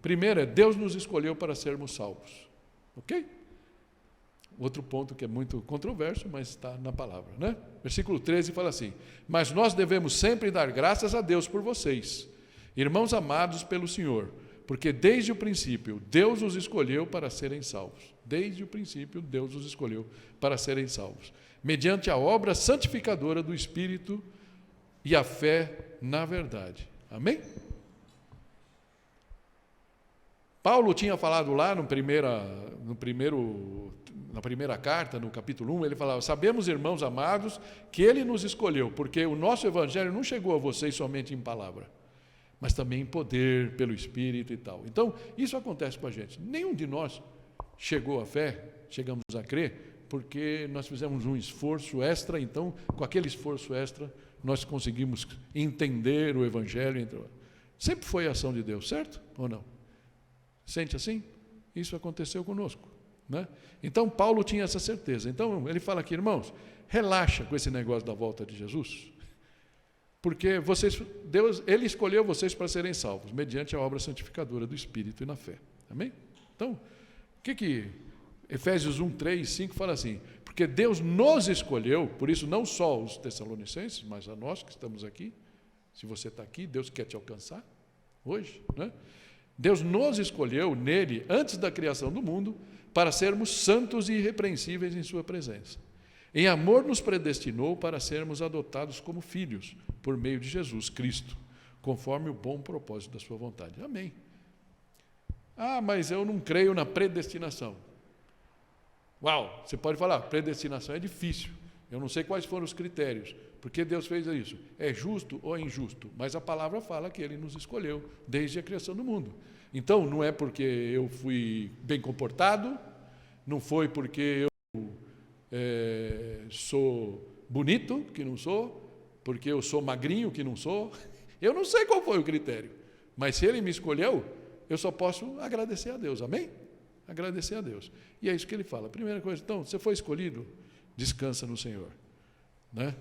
Primeiro é, Deus nos escolheu para sermos salvos. Ok? Outro ponto que é muito controverso, mas está na palavra, né? Versículo 13 fala assim: mas nós devemos sempre dar graças a Deus por vocês, irmãos amados pelo Senhor, porque desde o princípio Deus os escolheu para serem salvos. Desde o princípio Deus os escolheu para serem salvos, mediante a obra santificadora do Espírito e a fé na verdade. Amém? Paulo tinha falado lá na primeira carta, no capítulo 1, ele falava: sabemos, irmãos amados, que ele nos escolheu, porque o nosso evangelho não chegou a vocês somente em palavra, mas também em poder, pelo Espírito e tal. Então, isso acontece com a gente. Nenhum de nós chegou à fé, chegamos a crer, porque nós fizemos um esforço extra, então, com aquele esforço extra, nós conseguimos entender o evangelho. Sempre foi a ação de Deus, certo? Ou não? Sente assim? Isso aconteceu conosco, né? Então Paulo tinha essa certeza. Então ele fala aqui: irmãos, relaxa com esse negócio da volta de Jesus, porque Deus, ele escolheu vocês para serem salvos, mediante a obra santificadora do Espírito e na fé. Amém? Então, o que Efésios 1, 3, 5 fala assim: porque Deus nos escolheu, por isso não só os Tessalonicenses, mas a nós que estamos aqui. Se você está aqui, Deus quer te alcançar hoje, né? Deus nos escolheu nele, antes da criação do mundo, para sermos santos e irrepreensíveis em sua presença. Em amor nos predestinou para sermos adotados como filhos, por meio de Jesus Cristo, conforme o bom propósito da sua vontade. Amém. Ah, mas eu não creio na predestinação. Uau, você pode falar, predestinação é difícil. Eu não sei quais foram os critérios. Por que Deus fez isso? É justo ou é injusto? Mas a palavra fala que Ele nos escolheu desde a criação do mundo. Então, não é porque eu fui bem comportado, não foi porque eu sou bonito, que não sou, porque eu sou magrinho, que não sou. Eu não sei qual foi o critério. Mas se Ele me escolheu, eu só posso agradecer a Deus. Amém? Agradecer a Deus. E é isso que Ele fala. Primeira coisa, então, você foi escolhido, descansa no Senhor, né?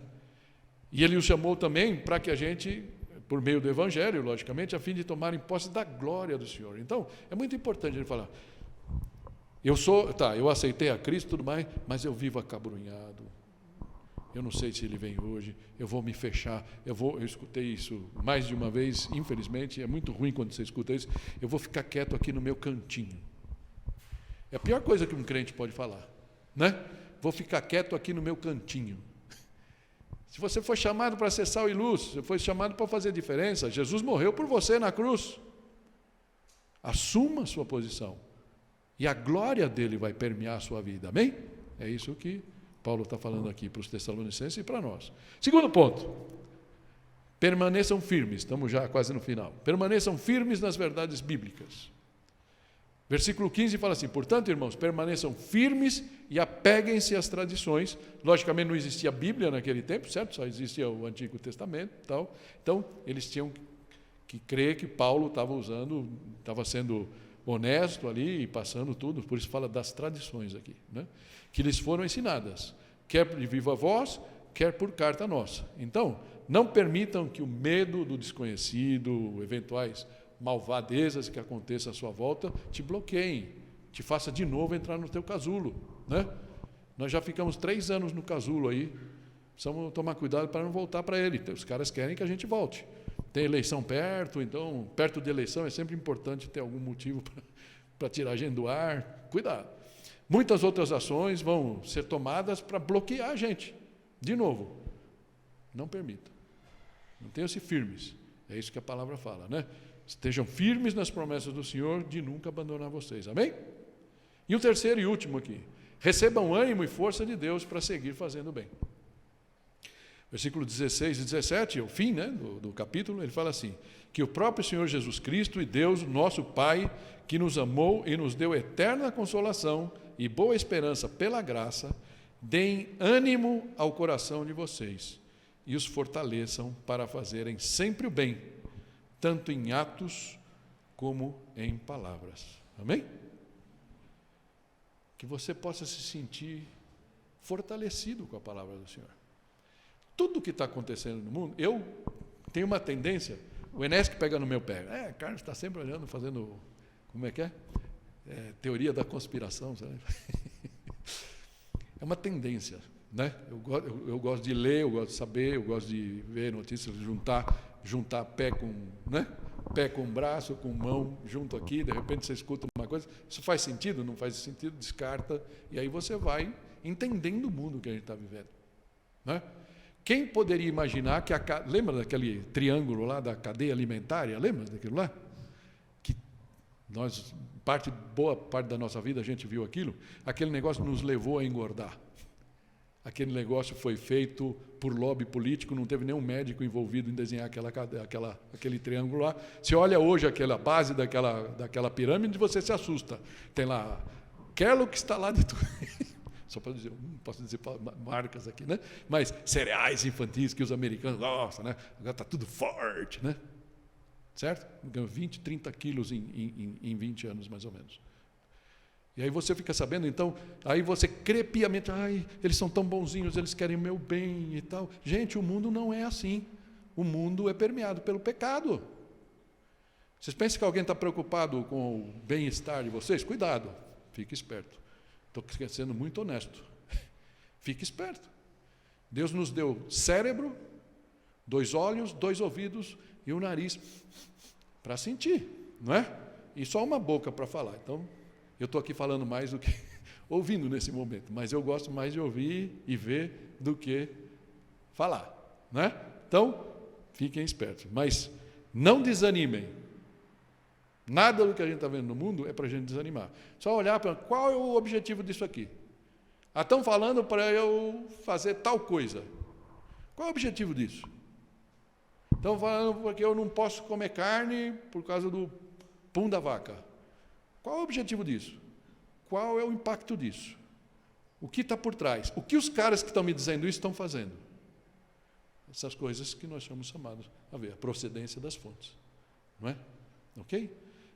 E Ele o chamou também para que a gente, por meio do Evangelho, logicamente, a fim de tomarem posse da glória do Senhor. Então, é muito importante ele falar: eu aceitei a Cristo e tudo mais, mas eu vivo acabrunhado. Eu não sei se Ele vem hoje, eu vou me fechar, eu escutei isso mais de uma vez, infelizmente, é muito ruim quando você escuta isso, eu vou ficar quieto aqui no meu cantinho. É a pior coisa que um crente pode falar, né? Vou ficar quieto aqui no meu cantinho. Se você foi chamado para ser sal e luz, você foi chamado para fazer diferença, Jesus morreu por você na cruz. Assuma a sua posição. E a glória dele vai permear a sua vida. Amém? É isso que Paulo está falando aqui para os Tessalonicenses e para nós. Segundo ponto. Permaneçam firmes. Estamos já quase no final. Permaneçam firmes nas verdades bíblicas. Versículo 15 fala assim: portanto, irmãos, permaneçam firmes e apeguem-se às tradições. Logicamente não existia Bíblia naquele tempo, certo? Só existia o Antigo Testamento e tal. Então, eles tinham que crer que Paulo estava sendo honesto ali e passando tudo, por isso fala das tradições aqui, né? Que lhes foram ensinadas, quer de viva voz, quer por carta nossa. Então, não permitam que o medo do desconhecido, eventuais malvadezas que aconteçam à sua volta, te bloqueiem, te faça de novo entrar no teu casulo, né? Nós já ficamos 3 anos no casulo aí, precisamos tomar cuidado para não voltar para ele. Os caras querem que a gente volte. Tem eleição perto, então, perto de eleição é sempre importante ter algum motivo para tirar a gente do ar. Cuidado. Muitas outras ações vão ser tomadas para bloquear a gente. De novo, não permita. Mantenham-se firmes. É isso que a palavra fala, né? Estejam firmes nas promessas do Senhor de nunca abandonar vocês. Amém? E o terceiro e último aqui. Recebam ânimo e força de Deus para seguir fazendo bem. Versículo 16 e 17, o fim, né, do capítulo, ele fala assim: que o próprio Senhor Jesus Cristo e Deus, nosso Pai, que nos amou e nos deu eterna consolação e boa esperança pela graça, deem ânimo ao coração de vocês e os fortaleçam para fazerem sempre o bem, tanto em atos como em palavras. Amém? Que você possa se sentir fortalecido com a palavra do Senhor. Tudo que está acontecendo no mundo, eu tenho uma tendência, o Enéas que pega no meu pé, Carlos está sempre olhando, fazendo como é que é? Teoria da conspiração, sabe? É uma tendência, né? Eu gosto de ler, eu gosto de saber, eu gosto de ver notícias, juntar pé com, né? Pé com braço, com mão, junto aqui, de repente você escuta uma coisa, isso faz sentido? Não faz sentido? Descarta, e aí você vai entendendo o mundo que a gente está vivendo, né? Quem poderia imaginar que lembra daquele triângulo lá da cadeia alimentar? Lembra daquilo lá? Que nós, boa parte da nossa vida a gente viu aquilo. Aquele negócio nos levou a engordar. Aquele negócio foi feito por lobby político, não teve nenhum médico envolvido em desenhar aquele triângulo lá. Você olha hoje aquela base daquela pirâmide, você se assusta. Tem lá, Kellogg está lá de tudo. Só para dizer, não posso dizer marcas aqui, né? Mas cereais infantis que os americanos gostam, né? Agora está tudo forte, né? Certo? Ganhou 20, 30 quilos em 20 anos, mais ou menos. E aí você fica sabendo, então, aí você crê piamente, eles são tão bonzinhos, eles querem o meu bem e tal. Gente, o mundo não é assim. O mundo é permeado pelo pecado. Vocês pensam que alguém está preocupado com o bem-estar de vocês? Cuidado, fique esperto. Estou sendo muito honesto. Fique esperto. Deus nos deu cérebro, 2 olhos, 2 ouvidos e um nariz para sentir, não é? E só uma boca para falar. Então, eu estou aqui falando mais do que ouvindo nesse momento, mas eu gosto mais de ouvir e ver do que falar, não é? Então, fiquem espertos. Mas não desanimem. Nada do que a gente está vendo no mundo é para a gente desanimar. Só olhar para qual é o objetivo disso aqui. Estão falando para eu fazer tal coisa. Qual é o objetivo disso? Estão falando porque eu não posso comer carne por causa do pum da vaca. Qual é o objetivo disso? Qual é o impacto disso? O que está por trás? O que os caras que estão me dizendo isso estão fazendo? Essas coisas que nós somos chamados a ver, a procedência das fontes. Não é? Ok?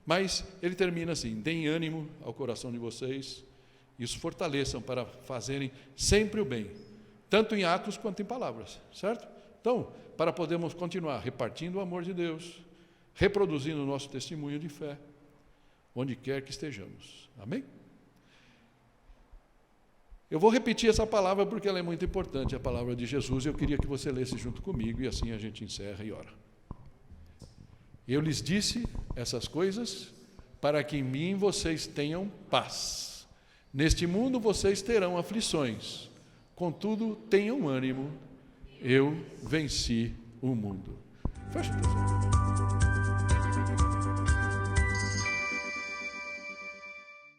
Mas ele termina assim: deem ânimo ao coração de vocês e os fortaleçam para fazerem sempre o bem, tanto em atos quanto em palavras, certo? Então, para podermos continuar repartindo o amor de Deus, reproduzindo o nosso testemunho de fé, onde quer que estejamos. Amém? Eu vou repetir essa palavra porque ela é muito importante, a palavra de Jesus, e eu queria que você lesse junto comigo, e assim a gente encerra e ora. Eu lhes disse essas coisas para que em mim vocês tenham paz. Neste mundo vocês terão aflições, contudo tenham ânimo, eu venci o mundo. Feche os olhos.